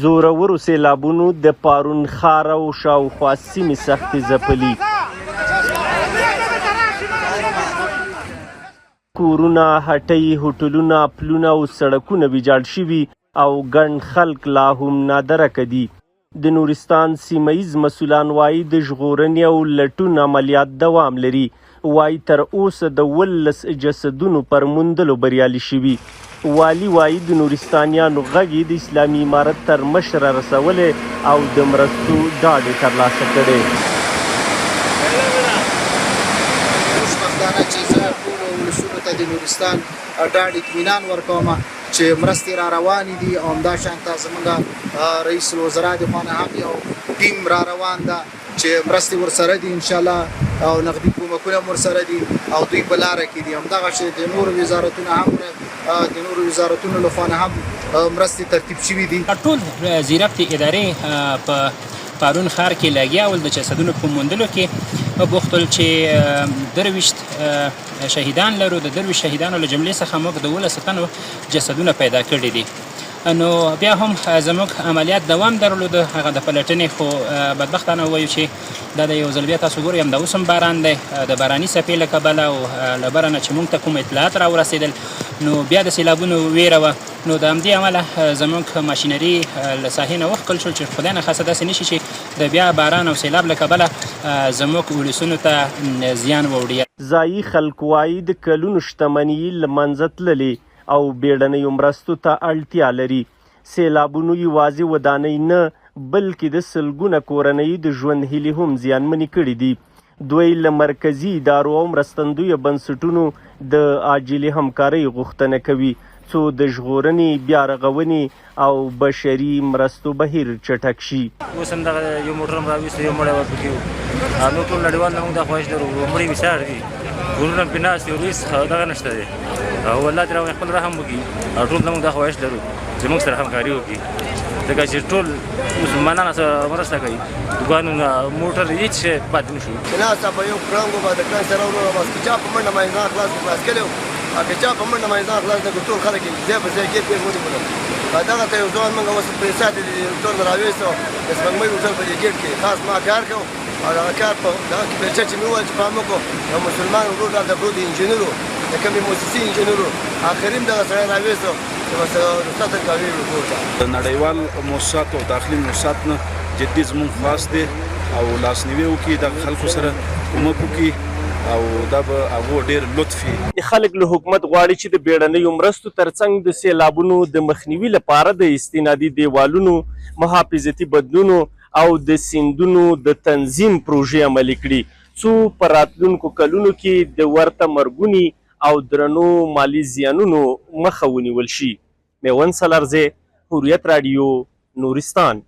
زورورو سیلابونو د پارون ښار او شاوخوا سیمې سختې ځپلي. کورونه، هټۍ، هوټلونه، پلونه او سړکونه ویجاړ شوي او ګڼ خلک لا هم نادرکه دي. د نورستان سیمه ییز مسؤلان وایي د ژغورنې او لټون عملیات دوام لري. وایي تر اوسه د 19 جسدونو پر موندلو بریالي شوي. والي وایي د نورستانیانو غږ یې د اسلامي امارت تر مشره رسولی او د مرستو ډاډ یې ترلاسه کړی. خوشبختانه چې زه ټولو ولسونو ته د نورستان ډاډ اطمینان ورکوم چې مرستې را روانې دي او همداشانته زموږ رئیس الوزرا د خوا نه هم یو ټیم را روان ده چې مرستې ورسره دي انشاءالله او نقدي کومکونه هم ورسره دي او دوی په لاره کې دي. همدغه شی د نورو وزارتونو لخوا نه هم مرستې ترتیب شوي دي. ټول زیربطې ادارې په پارون ښار کې لګیا ول د جسدونو په موندلو کې بوختل چې 23 شهیدان لرو. د 23 شهیدانو له جملې څخه موږ د 19 تنو جسدونه پیدا کړي دي. نو بیا هم زموږ عملیات دوام درلود. هغه د پلټنې خو بدبختانه وایو چې دا د یو ځل بیا تاسو ګورئ همدا اوس هم باران دی د باراني څپې له کبله او له بره نه چې موږ ته کوم اطلاعات راورسېدل نو بیا د سیلابونو ویره وه. نو د همدې امله زموږ ماشینري له ساحې نه وښکل شول چې خدای نخواسته داسې نه شي چې د بیا باران او سیلاب له کبله زموږ ولسونو ته زیان واوړي. ځایي خلک وایي د کلونو شتمني له منځه تللې او بیړنیو مرستو ته اړتیا لري. سیلابونو یوازې ودانۍ نه بلکې د سلګونه کورنۍ د ژوند هیلې هم زیانمنې کړي دي. دوی له مرکزي ادارو او مرستندویه بنسټونو د عاجلې همکارۍ غوښتنه کوي څو د ژغورنې، بیا رغونې او بشري مرستو بهیر چټک شي. اوس هم دغه یو موټر هم راویستی، یو مړی ورپکې و. نور ټول نړیوال نه موږ دا خواهش لرو، مړي ویساړ دي، کورونه پرې ناست دي، هېڅ دغه نشته دی او الله دې راغی خپل رحم وکړي او ټول نه موږ دا خواهش لرو چې موږ سره همکاري وکړي ځکه چې ټول مسلمانان سره مرسته کوي. دوکانونه، موټر، هېڅ شی پاتې نه شو. چې ناسته په یو کرنګ به د کرنګ سره ورو بس که چا په منډه باندې ځان خلاص کړی و او که چا په منډه باندې ځان خلاص کړی ټول خلک یې ځای په ځای ګیر ګیر ونیولل. دغه ته یو ځوان موږ اوس پرې ساتي د موټر نه راویستو د سپوږمۍ هوټل په دې ګیټ کې خاص ما کار کوو او دغه کار په دغه کې بلچه چې مې وویل چې پام وکړو یو مسلمان ورور دلته پروت دی انجینر و د کومې مؤسسې انجینر و آخري هم دغه سړی راویستو چې بس رخصت کوي ورور ته. د نړیوال مؤسساتو او داخلي مؤسسات نه جدي زموږ خواست دی او لاسنیوي وکړي دغه خلکو سره کومک وکړي او دا به هغو ډېر لطف وي. خلک له حکومت غواړي چې د بیړنیو مرستو ترڅنګ د سیلابونو د مخنیوي لپاره د استنادي دیوالونو، محافظتي بدلونو او د سیندونو د تنظیم پروژې عملي کړي څو په راتلونکو کلونو کې د ورته مرګوني او درنو مالي زیانونو مخه ونیول شي. میوند سلارزی، حریت راډیو، نورستان.